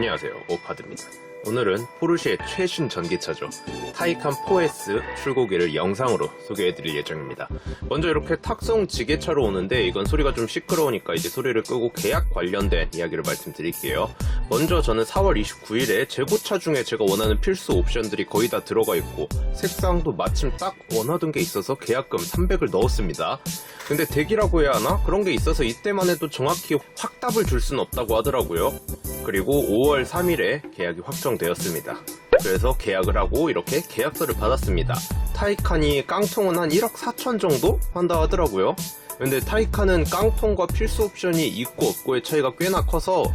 안녕하세요, 오카드입니다. 오늘은 포르쉐의 최신 전기차죠. 타이칸 4S 출고기를 영상으로 소개해드릴 예정입니다. 먼저 이렇게 탁송 지게차로 오는데 이건 소리가 좀 시끄러우니까 이제 소리를 끄고 계약 관련된 이야기를 말씀드릴게요. 먼저 저는 4월 29일에 재고차 중에 제가 원하는 필수 옵션들이 거의 다 들어가 있고 색상도 마침 딱 원하던 게 있어서 계약금 300을 넣었습니다. 근데 대기라고 해야 하나? 그런 게 있어서 이때만 해도 정확히 확답을 줄 수는 없다고 하더라고요. 그리고 5월 3일에 계약이 확정되었습니다. 그래서 계약을 하고 이렇게 계약서를 받았습니다. 타이칸이 깡통은 한 1억 4천 정도 한다 하더라고요. 근데 타이칸은 깡통과 필수 옵션이 있고 없고의 차이가 꽤나 커서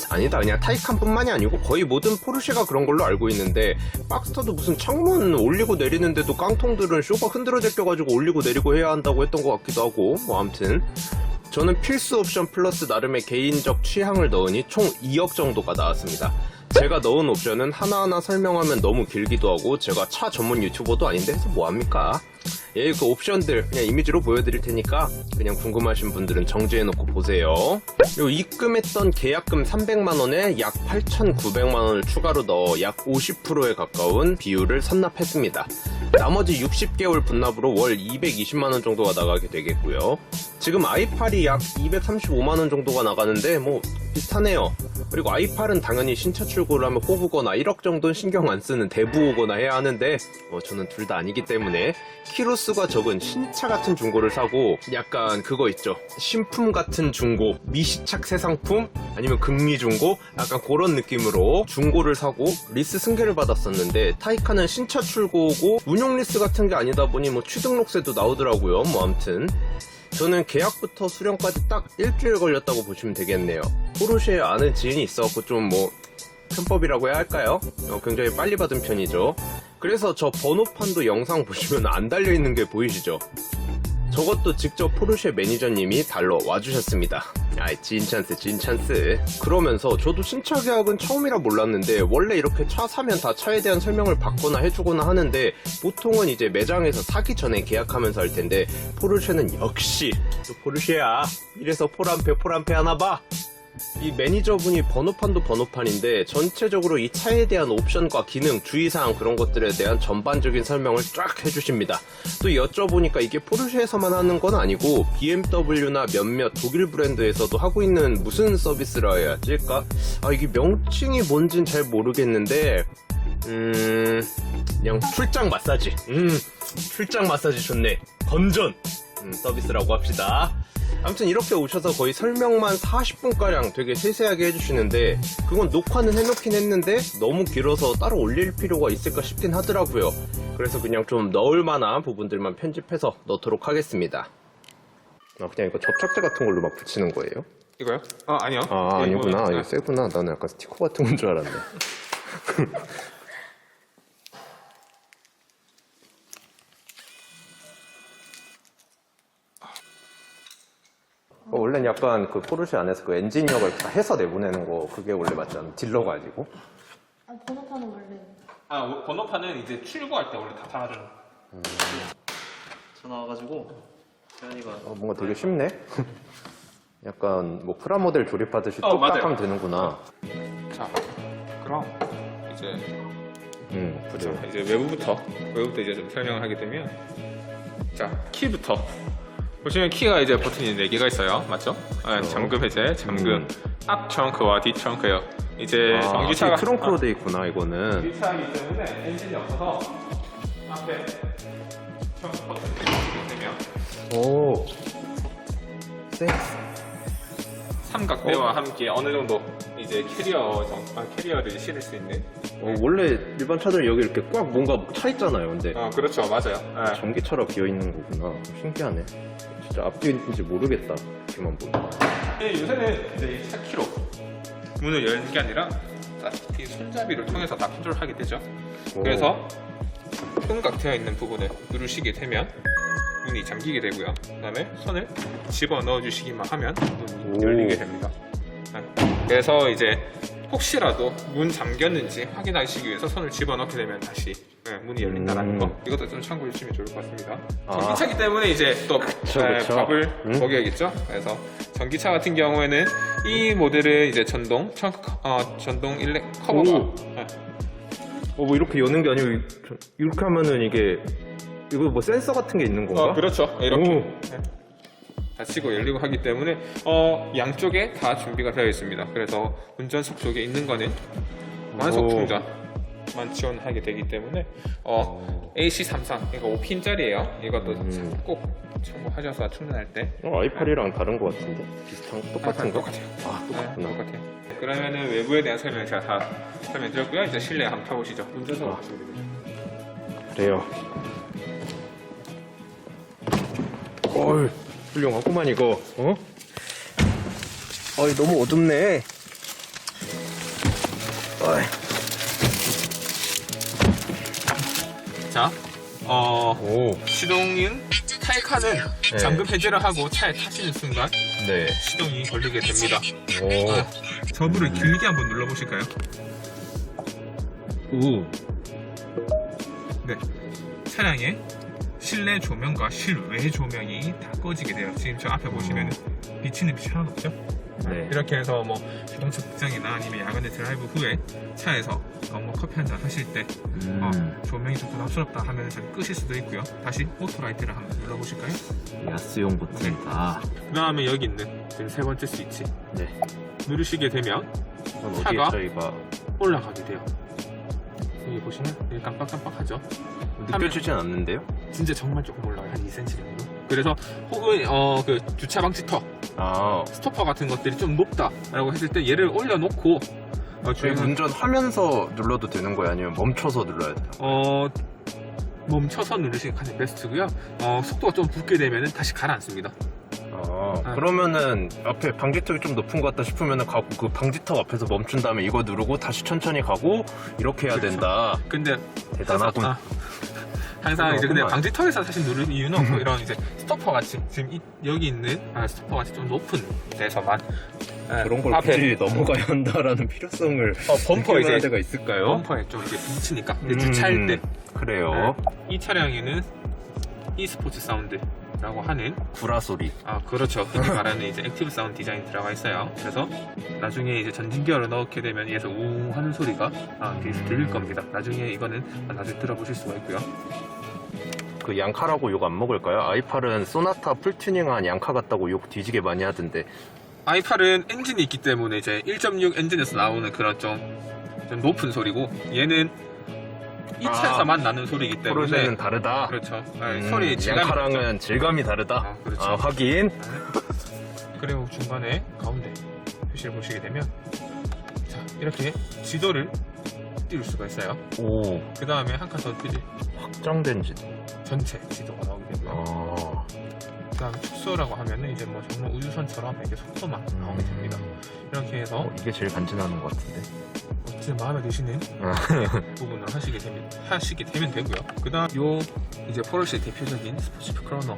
아니다, 그냥 타이칸뿐만이 아니고 거의 모든 포르쉐가 그런 걸로 알고 있는데 박스터도 무슨 창문 올리고 내리는데도 깡통들은 쇼가 흔들어 제껴가지고 올리고 내리고 해야 한다고 했던 것 같기도 하고 아무튼 저는 필수 옵션 플러스 나름의 개인적 취향을 넣으니 총 2억 정도가 나왔습니다. 제가 넣은 옵션은 하나하나 설명하면 너무 길기도 하고 제가 차 전문 유튜버도 아닌데 해서 뭐합니까? 그 옵션들 그냥 이미지로 보여드릴 테니까 그냥 궁금하신 분들은 정지해놓고 보세요. 그리고 입금했던 계약금 300만원에 약 8,900만원을 추가로 넣어 약 50%에 가까운 비율을 선납했습니다. 나머지 60개월 분납으로 월 220만원 정도가 나가게 되겠고요. 지금 i8이 약 235만원 정도가 나가는데 뭐 비슷하네요. 그리고 i8은 당연히 신차 출고를 하면 호구거나 1억 정도는 신경 안 쓰는 대부호거나 해야 하는데 저는 둘 다 아니기 때문에 키로수가 적은 신차 같은 중고를 사고 약간 그거 있죠, 신품 같은 중고, 미시착 새 상품 아니면 극미 중고 약간 그런 느낌으로 중고를 사고 리스 승계를 받았었는데 타이칸은 신차 출고고 운용 리스 같은 게 아니다 보니 뭐 취등록세도 나오더라고요. 뭐 아무튼 저는 계약부터 수령까지 딱 일주일 걸렸다고 보시면 되겠네요. 포르쉐에 아는 지인이 있어갖고 좀 뭐 편법이라고 해야 할까요? 굉장히 빨리 받은 편이죠. 그래서 저 번호판도 영상 보시면 안 달려있는 게 보이시죠? 저것도 직접 포르쉐 매니저님이 달러 와주셨습니다. 진 찬스. 그러면서 저도 신차 계약은 처음이라 몰랐는데 원래 이렇게 차 사면 다 차에 대한 설명을 받거나 해주거나 하는데 보통은 이제 매장에서 사기 전에 계약하면서 할 텐데 포르쉐는 역시 또 포르쉐야. 이래서 포란페 하나봐. 이 매니저분이 번호판도 번호판인데 전체적으로 이 차에 대한 옵션과 기능, 주의사항 그런 것들에 대한 전반적인 설명을 쫙 해주십니다. 또 여쭤보니까 이게 포르쉐에서만 하는 건 아니고 BMW나 몇몇 독일 브랜드에서도 하고 있는 무슨 서비스라 해야 하지? 이게 명칭이 뭔진 잘 모르겠는데 그냥 출장 마사지. 출장 마사지 좋네. 건전 서비스라고 합시다. 아무튼 이렇게 오셔서 거의 설명만 40분가량 되게 세세하게 해주시는데 그건 녹화는 해놓긴 했는데 너무 길어서 따로 올릴 필요가 있을까 싶긴 하더라고요. 그래서 그냥 좀 넣을 만한 부분들만 편집해서 넣도록 하겠습니다. 그냥 이거 접착제 같은 걸로 막 붙이는 거예요? 이거요? 아니요. 아니구나. 이거 세구나. 나는 약간 스티커 같은 건 줄 알았네. 원래는 약간 그 포르쉐 안에서 그 엔지니어가 다 해서 내보내는 거 그게 원래 맞잖아. 딜러가 아니고. 번호판은 원래. 번호판은 이제 출고할 때 원래 다 달아주는. 전화 와가지고 재현이가 뭔가 되게 쉽네. 약간 뭐 프라모델 조립하듯이 뚝딱 맞아요. 하면 되는구나. 자, 그럼 이제 그죠. 이제 외부부터 이제 좀 설명을 하게 되면 자, 키부터 보시면 키가 이제 버튼이 4개가 있어요. 맞죠? 잠금 해제, 잠금, 앞 트렁크와 뒤 트렁크예요. 이제 전기차가 트렁크로 돼 있구나 이거는. 전기차이기 때문에 엔진이 없어서 앞에 트렁크 버튼을 누르게 되면 오. 섹스. 삼각대와 함께 어느 정도 이제 캐리어를 실을 수 있는. 원래 일반 차들 여기 이렇게 꽉 뭔가 차 있잖아요. 근데 그렇죠, 맞아요. 전기차로 비어 있는 거구나. 신기하네. 진짜 앞뒤인지 모르겠다. 이렇게만 보면. 요새는 이제 차 키로 문을 여는 게 아니라 이 손잡이를 통해서 다 컨트롤하게 되죠. 그래서 삼각되어 있는 부분을 누르시게 되면 문이 잠기게 되고요. 그 다음에 손을 집어 넣어 주시기만 하면 문이 열리게 됩니다. 그래서 이제 혹시라도 문 잠겼는지 확인하시기 위해서 손을 집어넣게 되면 다시 문이 열린다는 거, 이것도 좀 참고해 주시면 좋을 것 같습니다. 전기차기 때문에 이제 또 그쵸. 밥을 먹여야겠죠. 그래서 전기차 같은 경우에는 이 모델은 이제 전동 일렉 커버가 오. 뭐 이렇게 여는 게 아니고 이렇게 하면은 이거 뭐 센서 같은 게 있는 건가? 그렇죠. 이렇게 오. 닫히고 열리고 하기 때문에 양쪽에 다 준비가 되어 있습니다. 그래서 운전석 쪽에 있는 거는 완속 오. 충전만 지원하게 되기 때문에 AC33 이거 5핀짜리예요. 이것도 꼭 참고하셔서 충전할 때 i8이랑 다른 거 같은데? 똑같은가? 똑같아요. 아, 똑같구나. 똑같아요. 그러면은 외부에 대한 설명 제가 다 설명드렸고요. 이제 실내 한번 타보시죠. 운전석으로 가시면 됩니다. 그래요. 훌륭하구만 이거. 너무 어둡네. 자, 오. 시동은 타이칸은 네. 잠금 해제를 하고 차에 타시는 순간 네. 시동이 걸리게 됩니다. 오. 저부를 길게 한번 눌러보실까요? 오. 네. 차량의 실내 조명과 실외 조명이 다 꺼지게 돼요. 지금 저 앞에 보시면 비치는 빛이 하나도 없죠? 네. 이렇게 해서 뭐 자동차 극장이나 아니면 야간에 드라이브 후에 차에서 뭐 커피 한잔 하실 때 조명이 좀 부담스럽다 하면 좀 끄실 수도 있고요. 다시 오토라이트를 한번 눌러보실까요? 야스용 버튼이다. 그 다음에 여기 있는 지금 세 번째 스위치 네. 누르시게 되면 이건 어디에 차가 저희가 올라가게 돼요. 여기 보시면 되게 깜빡깜빡하죠? 느껴지진 않는데요? 진짜 정말 조금 올라가요. 한 2cm 정도. 그래서 혹은 그 주차 방지턱 아. 스토퍼 같은 것들이 좀 높다라고 했을 때 얘를 올려놓고 저희 주행을 운전하면서 눌러도 되는 거예요? 아니면 멈춰서 눌러야 돼요? 멈춰서 누르시는 게 가장 베스트고요. 속도가 좀 붙게 되면 다시 가라앉습니다. 그러면은 앞에 방지턱이 좀 높은 것 같다 싶으면은 가고 그 방지턱 앞에서 멈춘 다음에 이거 누르고 다시 천천히 가고 이렇게 해야 그렇죠. 된다. 근데 대단하군. 항상 이제 근데 그렇구만. 방지턱에서 사실 누르는 이유는 없고 이런 이제 스토퍼 같이 지금 여기 있는 스토퍼 같이 좀 높은 데서만 그런 걸 앞에 굳이 넘어가야 한다라는 필요성을 범퍼 느낄 이제 만한 데가 있을까요? 범퍼에 좀 이제 부딪히니까 주차할 때 그래요. 이 차량에는 e스포츠 사운드라고 하는 구라 소리. 그렇죠. 흔히 말하는 이제 액티브 사운드 디자인이 들어가 있어요. 그래서 나중에 이제 전진 기어를 넣게 되면 얘에서 웅 하는 소리가 뒤에서 들릴 겁니다. 나중에 이거는 나중에 들어보실 수가 있고요. 그 양카라고 욕 안 먹을까요? i8은 소나타 풀튜닝한 양카 같다고 욕 뒤지게 많이 하던데. i8은 엔진이 있기 때문에 이제 1.6 엔진에서 나오는 그런 좀 높은 소리고 얘는 이 차에서만 나는 소리이기 때문에 포르쉐는 다르다. 그렇죠. 소리 질감이 양카랑은 질감이 다르다. 그렇죠. 확인. 그리고 중간에 가운데 표시를 보시게 되면 자 이렇게 지도를 띄울 수가 있어요. 오. 그 다음에 한 칸 더 띄지 확장된 지도. 전체 지도가 나오게 되고요. 그 다음에 축소라고 하면은 이제 뭐 정말 우주선처럼 이렇게 속도만 나오게 됩니다. 이렇게 해서 이게 제일 간지나는 것 같은데. 진짜 마음에 드시는 부분을 하시게 되면 되고요. 그 다음 요 이제 포르쉐 대표적인 스포츠 크로노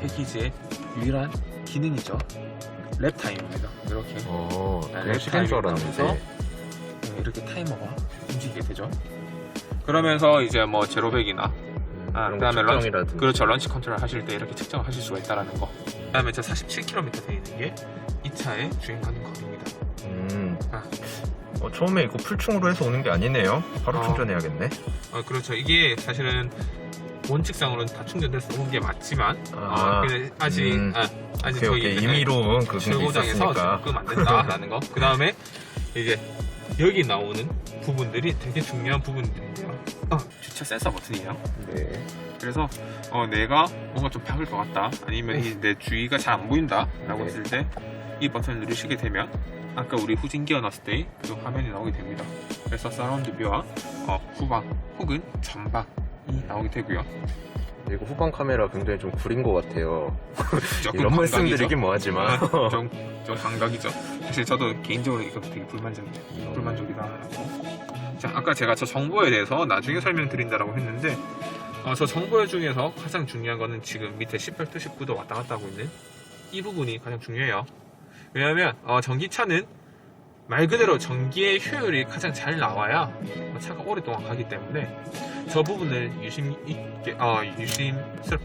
패키지의 유일한 기능이죠. 랩 타임입니다. 이렇게 그냥 시간 줄 알았는데. 이렇게 타이머가 움직이게 되죠. 그러면서 이제 뭐 제로백이나 그다음에 런치 컨트롤 하실 때 이렇게 측정을 하실 수가 있다라는 거. 그다음에 저 47km 되어 있는 게 이 차의 주행 가능 거리입니다. 처음에 이거 풀충으로 해서 오는 게 아니네요. 바로 충전해야겠네. 그렇죠. 이게 사실은 원칙상으로는 다 충전돼서 온 게 맞지만 근데 아직 저희 임의로 그 최고장에서 조금 안 된다라는 거. 그 다음에 이제 여기 나오는 부분들이 되게 중요한 부분들인데요. 주차 센서 버튼이에요. 네. 그래서 내가 뭔가 좀 박을 것 같다, 아니면 내 주위가 잘 안 보인다 라고 했을 때 이 버튼을 누르시게 되면 아까 우리 후진 기어 넣었을 때 그 화면이 나오게 됩니다. 그래서 사라운드 뷰와 후방 혹은 전방이 나오게 되고요. 이거 후방 카메라 굉장히 좀 구린 것 같아요. 조금 이런 말씀 감각이죠. 드리긴 뭐하지만 좀 감각이죠. 사실 저도 개인적으로 이거 되게 불만족이다 하고. 자, 아까 제가 저 정보에 대해서 나중에 설명드린다라고 했는데 저 정보 중에서 가장 중요한 거는 지금 밑에 18도 19도 왔다 갔다 하고 있는 이 부분이 가장 중요해요. 왜냐하면 전기차는 말 그대로 전기의 효율이 가장 잘 나와야 차가 오랫동안 가기 때문에 저 부분을 유심스럽게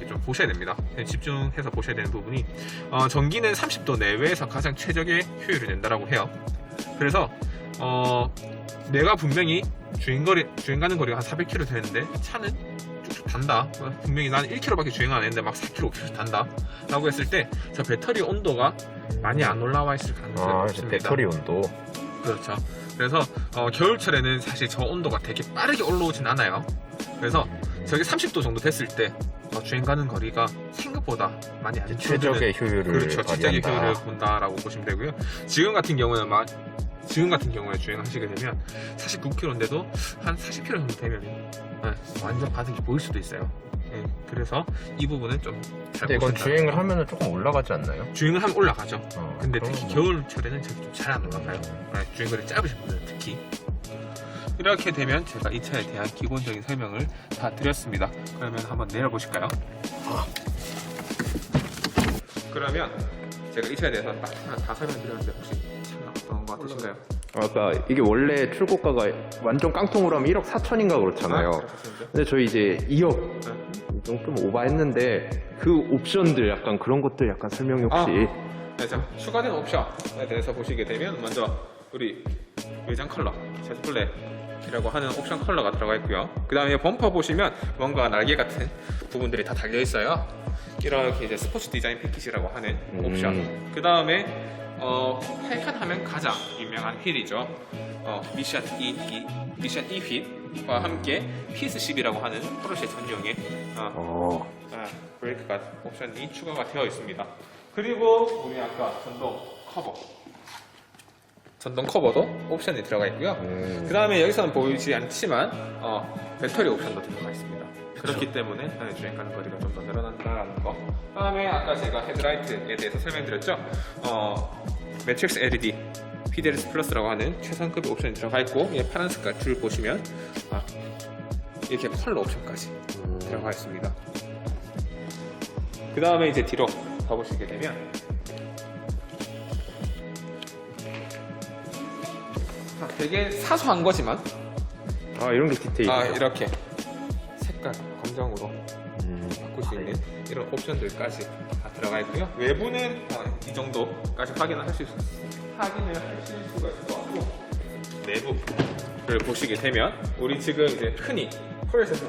좀 보셔야 됩니다. 집중해서 보셔야 되는 부분이 전기는 30도 내외에서 가장 최적의 효율을 낸다라고 해요. 그래서 내가 분명히 주행 가는 거리가 한 400km 되는데 차는 쭉쭉 단다. 분명히 나는 1km밖에 주행 안 했는데 막 4km, 5km 단다 라고 했을 때 저 배터리 온도가 많이 안 올라와 있을 가능성이 높습니다. 배터리 온도. 그렇죠. 그래서 겨울철에는 사실 저 온도가 되게 빠르게 올라오진 않아요. 그래서 저게 30도 정도 됐을 때 주행 가는 거리가 생각보다 많이 안 최적의 효율을 그렇죠. 최적의 발휘한다. 효율을 본다라고 보시면 되고요. 지금 같은 경우에 주행하시게 되면 49km인데도 한 40km 정도 되면 완전 바닥이 보일 수도 있어요. 그래서 이 부분은 좀 잘 근데 이건 보신다. 주행을 하면 조금 올라가지 않나요? 주행을 하면 올라가죠. 근데 그럼 특히 뭐. 겨울철에는 저기 좀 잘 안 올라가요. 주행거리 짧으신 분들은 특히. 이렇게 되면 제가 이 차에 대한 기본적인 설명을 다 드렸습니다. 그러면 한번 내려보실까요? 그러면 제가 이 차에 대해서 다 설명드렸는데 혹시 차가 어떤 거 같으신가요? 아까 이게 원래 출고가가 완전 깡통으로 하면 1억 4천인가 그렇잖아요. 근데 저희 이제 2억 좀 오바했는데 그 옵션들 약간 그런 것들 약간 설명이 혹시 네, 자, 추가된 옵션에 대해서 보시게 되면 먼저 우리 외장 컬러 제트블랙이라고 하는 옵션 컬러가 들어가 있고요. 그 다음에 범퍼 보시면 뭔가 날개 같은 부분들이 다 달려 있어요. 이렇게 이제 스포츠 디자인 패키지라고 하는 옵션. 그 다음에 8칸 하면 가장 유명한 휠이죠. 미션 E 휠과 함께 PS10이라고 하는 포르쉐 전용의 브레이크가 옵션이 추가가 되어 있습니다. 그리고 우리 아까 전동 커버도 옵션이 들어가 있고요. 그 다음에 여기서는 보이지 않지만 배터리 옵션도 들어가 있습니다. 그렇기 때문에 주행 가는 거리가 좀 더 늘어난다는 거. 그 다음에 아까 제가 헤드라이트에 대해서 설명드렸죠. 매트릭스 LED PDRS 플러스라고 하는 최상급의 옵션이 들어가 있고, 파란 색깔 줄 보시면 이렇게 컬러 옵션까지 들어가 있습니다. 그 다음에 이제 뒤로 가보시게 되면 되게 사소한 거지만 이런 게 디테일이에요. 이렇게 색깔 검정으로 바꿀 수 있는 이런 옵션들까지 다 들어가 있고요. 외부는 이 정도까지 확인을 하실 수가 있을 것 같고, 내부를 보시게 되면 우리 지금 이제 흔히 포르쉐에서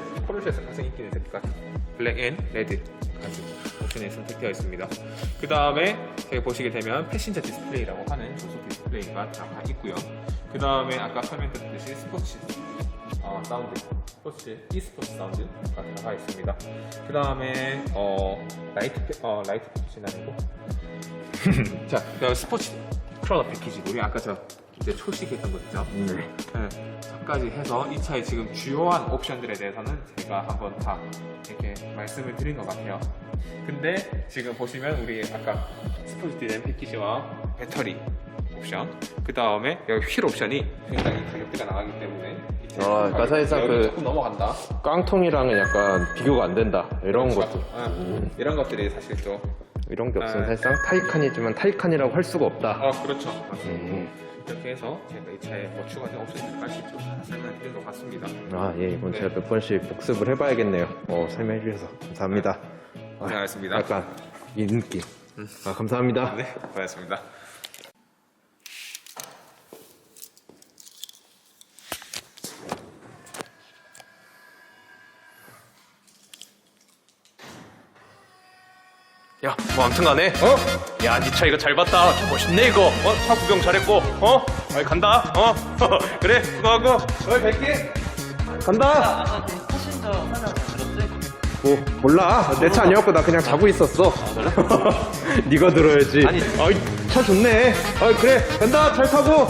가장 인기 있는 색깔 블랙 앤 레드까지 옵션이 선택되어 있습니다. 그 다음에 여기 보시게 되면 패신저 디스플레이라고 하는 조수 디스플레이가 들어가 있고요. 그 다음에 아까 설명드렸듯이 스포츠 사운드, e스포츠 사운드가 들어가 있습니다. 그 다음에 라이트 패키지는 아니고 자, 그 스포츠 크로너 패키지, 우리 아까 이제 초식했던 거 있죠? 까지 해서 이 차의 지금 주요한 옵션들에 대해서는 제가 한번 다 이렇게 말씀을 드린 것 같아요. 근데 지금 보시면 우리 아까 스포츠 디자인 패키지와 배터리 옵션, 그 다음에 여기 휠 옵션이 굉장히 가격대가 나가기 때문에 그러니까 사실상 조금 넘어간다. 깡통이랑은 약간 비교가 안 된다. 이런 그렇죠. 것도. 이런 것들이 사실 또 이런 게 없으면 사실상 타이칸이지만 타이칸이라고 할 수가 없다. 그렇죠. 맞습니다. 이렇게 해서 제가 이 차에 추가된 옵션들까지 좀 설명을 드린 것 같습니다. 이건 제가 몇 번씩 복습을 해봐야겠네요. 설명해 주셔서 감사합니다. 고생하셨습니다. 약간 이 느낌. 감사합니다. 네, 고맙습니다. 야, 뭐 아무튼 간에 야, 니 차 이거 잘 봤다. 차 멋있네 이거. 차 구경 잘했고. 간다. 그래, 수고하고. 뵐게. 간다. 패신저 설명 잘 들었지? 몰라. 내 차 아니었고 나 그냥 자고 있었어. 네가 들어야지. 아니. 차 좋네. 그래, 간다. 잘 타고.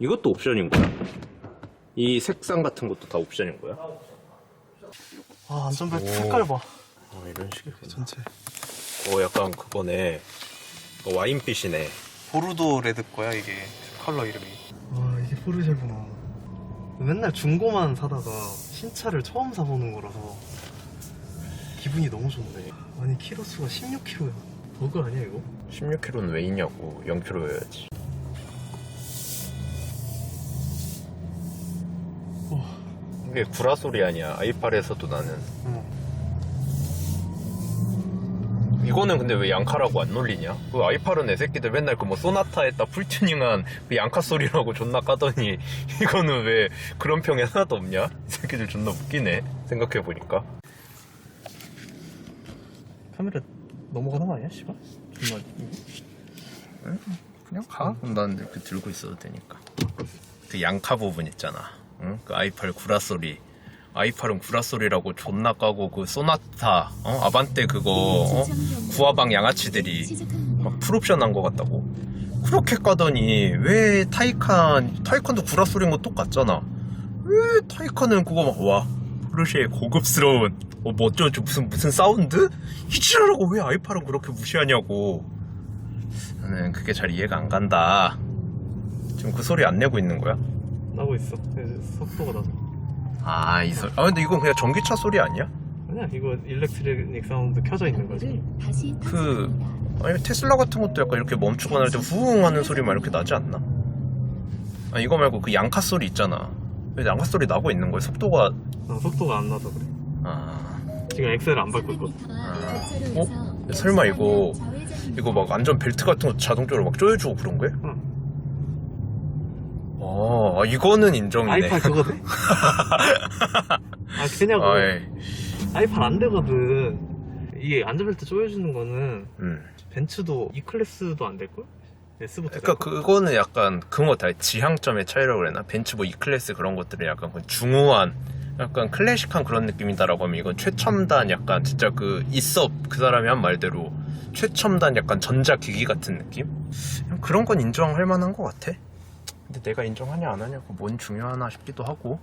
이것도 옵션인 거야? 이 색상 같은 것도 다 옵션인 거야? 안전벨트 색깔 봐. 이런 식이구나. 전체. 약간 그거네. 와인빛이네. 보르도 레드 거야 이게 컬러 이름이. 이게 포르쉐구나. 맨날 중고만 사다가 신차를 처음 사보는 거라서 기분이 너무 좋네. 아니 키로수가 16km야. 버그 아니야 이거? 16kg는 왜 있냐고. 0kg여야지. 이게 구라 소리 아니야. i8에서도 나는. 이거는 근데 왜 양카라고 안 놀리냐? 그 i8은 애새끼들 맨날 그 뭐 소나타에다 풀튜닝한 그 양카 소리라고 존나 까더니 이거는 왜 그런 평이 하나도 없냐? 이 새끼들 존나 웃기네. 생각해보니까. 카메라 넘어가는 거 아니야 씨발? 정말. 그냥 가. 그럼 난 이렇게 들고 있어도 되니까. 그 양카 부분 있잖아. 응? 그 i8 구라 소리. i8은 구라 소리라고 존나 까고 그 소나타, 아반떼 그거, 구화방 양아치들이 막 풀옵션 한 거 같다고. 그렇게 까더니 왜 타이칸도 구라 소리인 거 똑같잖아. 왜 타이칸은 그거 막 와. 포르쉐의 고급스러운 뭐 어쩌고 무슨 사운드? 이지랄하고 왜 i8은 그렇게 무시하냐고. 나는 그게 잘 이해가 안 간다. 지금 그 소리 안 내고 있는 거야? 나고 있어. 속도가 나서. 이 소리. 근데 이건 그냥 전기차 소리 아니야? 아니야 이거 일렉트릭 사운드 켜져 있는 거지. 아니 테슬라 같은 것도 약간 이렇게 멈추거나 할 때 후웅 하는 소리만 이렇게 나지 않나? 이거 말고 그 양카 소리 있잖아. 왜 양카 소리 나고 있는 거야? 속도가 속도가 안 나서 그래. 지금 엑셀을 안 밟고 있거든. 설마 이거 막 안전 벨트 같은 거 자동적으로 막 조여주고 그런 거야? 응. 이거는 인정이네. i8 그거네. 그냐고. i8 안 되거든. 이게 안전벨트 조여주는 거는 벤츠도 E클래스도 안 될걸? S부터. 그러니까 그거는 약간 그런 거 다 지향점의 차이라고 그래나? 벤츠 뭐 E클래스 그런 것들은 약간 중후한 약간 클래식한 그런 느낌이다라고 하면 이건 최첨단 약간 진짜 그 이섭 그 사람이 한 말대로 최첨단 약간 전자기기 같은 느낌? 그런 건 인정할 만한 것 같아. 근데 내가 인정하냐 안 하냐고 뭔 중요하나 싶기도 하고.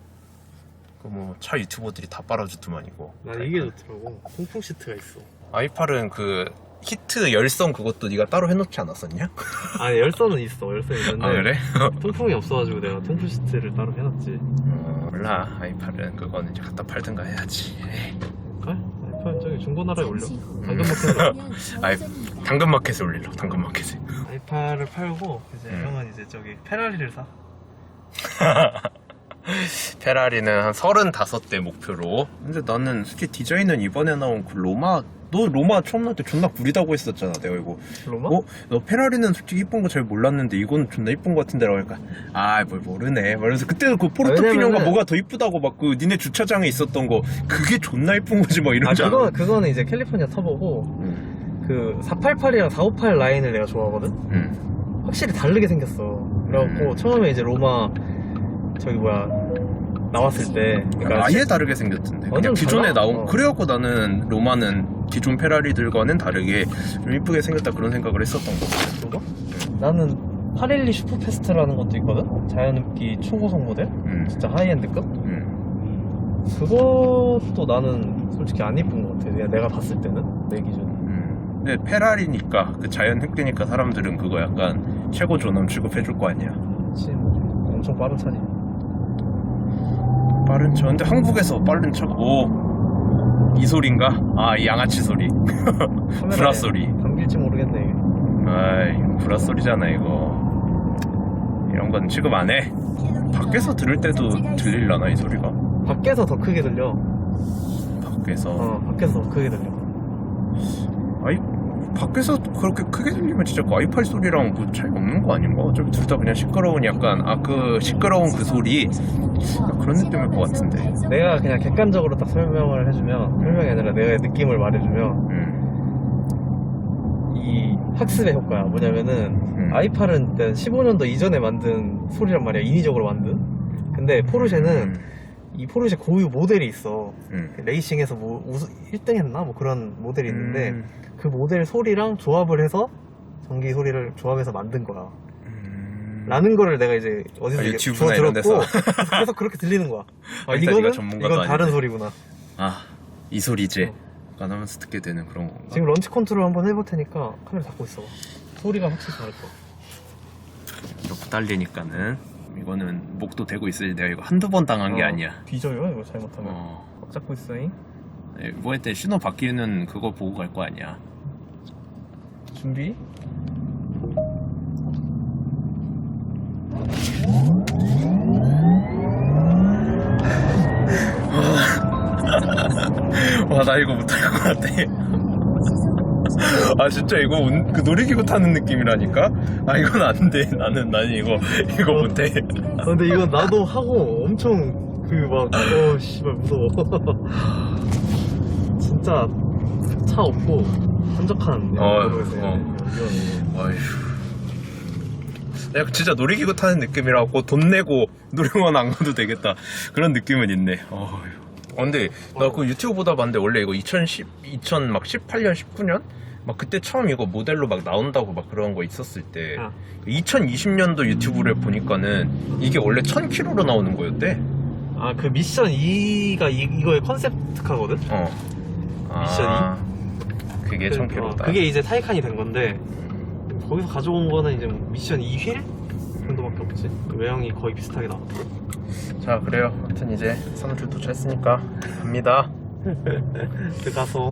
그 뭐 차 유튜버들이 다 빨아주더만 이거. 난 이게 좋더라고. 통풍 시트가 있어. i8은 그 히트 열선 그것도 네가 따로 해놓지 않았었냐? 아니 열선은 있어. 열선 있는데. 그래? 통풍이 없어가지고 내가 통풍 시트를 따로 해놨지. 몰라. i8은 그거는 이제 갖다 팔든가 해야지. 그래? i8 저기 중고나라에 올려. 당근마켓에. 당근마켓에 올리려. 당근마켓에. i8을 팔고 이제 형은 이제 저기 페라리를 사. 페라리는 한 35대 목표로. 근데 나는 솔직히 디자인은 이번에 나온 그 로마, 너 로마 처음 나올 때 존나 구리다고 했었잖아. 내가 이거 로마? 너 페라리는 솔직히 이쁜 거 잘 몰랐는데 이건 존나 이쁜 거 같은데 라고 하니까 뭘 모르네. 그래서 그때는 그 포르토피뇨가 뭐가 더 이쁘다고 막 그 니네 주차장에 있었던 거 그게 존나 이쁜 거지 막 이러잖아. 그거는 이제 캘리포니아 터보고 그 488이랑 458 라인을 내가 좋아하거든? 확실히 다르게 생겼어. 그래갖고 처음에 이제 로마 저기 나왔을 때 그러니까 아예 다르게 생겼던데. 그냥 기존에 나온 그래갖고 나는 로마는 기존 페라리들과는 다르게 좀 이쁘게 생겼다 그런 생각을 했었던 거고. 로마? 나는 812 슈퍼패스트라는 것도 있거든? 자연흡기 초고속 모델? 진짜 하이엔드급? 그것도 나는 솔직히 안 이쁜 것 같아. 내가 봤을 때는 내 기준. 근데 페라리니까 그 자연 흡기니까 사람들은 그거 약간 최고 존엄 취급해줄 거 아니야. 그치. 엄청 빠른 차지. 빠른 차. 근데 한국에서 빠른 차가 이 소린가? 이 양아치 소리. 구라 소리. 감길지 모르겠네 이게. 구라 소리잖아 이거. 이런 건 취급 안 해. 밖에서 들을 때도 들리려나 이 소리가? 밖에서 더 크게 들려. 밖에서 더 크게 들려. 밖에서 그렇게 크게 들리면 진짜 그 i8 소리랑 뭐 차이가 없는 거 아닌가? 어차피 둘 다 그냥 시끄러운 약간 그 시끄러운 그 소리 그런 느낌일 것 같은데. 내가 그냥 객관적으로 딱 설명을 해주면 설명이 아니라 내가 느낌을 말해주면 이 학습의 효과야. 뭐냐면은 i8은 일단 15년도 이전에 만든 소리란 말이야. 인위적으로 만든. 근데 포르쉐는 이 포르쉐 고유 모델이 있어. 레이싱에서 뭐 1등 했나? 뭐 그런 모델이 있는데 그 모델 소리랑 조합을 해서 전기 소리를 조합해서 만든 거야. 라는 거를 내가 이제 어디서 유튜브나 주워 이런 데서 들었고 그래서 그렇게 들리는 거야. 이건 다른 아닌데. 소리구나. 이 소리지. 하면서 듣게 되는 그런 건가? 지금 런치 컨트롤 한번 해볼 테니까 카메라 잡고 있어. 소리가 확실히 다를 거야. 이렇게 달리니까는 이거는 목도 대고 있어야지. 내가 이거 한두 번 당한 게 아니야. 뒤져요 이거 잘못하면. 꽉 잡고 있어잉. 뭐 할 때 신호 바뀌는 그거 보고 갈 거 아니야. 준비. 와, 나 이거 못할 것 같아. 아, 진짜 이거 그 놀이기구 타는 느낌이라니까? 아, 이건 안 돼. 나는 이거 못해. 근데 이건 나도 하고 엄청 씨발 무서워. 진짜 차 없고 한적한 도로에서 어휴. 내가 진짜 놀이기구 타는 느낌이라고 돈 내고 놀이공원 안 가도 되겠다. 그런 느낌은 있네. 어휴. 근데 나 그 유튜브 보다 봤는데 원래 이거 2018년, 19년? 막 그때 처음 이거 모델로 막 나온다고 막 그런 거 있었을 때 2020년도 유튜브를 보니까는 이게 원래 1000km로 나오는 거였대. 아, 그 미션 2가 이거의 컨셉트카거든? 미션 2? 그게 1000km다. 그게 이제 타이칸이 된 건데 거기서 가져온 거는 이제 미션 2휠 정도밖에 없지. 그 외형이 거의 비슷하게 나왔고. 자, 그래요. 아무튼 이제 사무실 도착했으니까 갑니다. 들어가서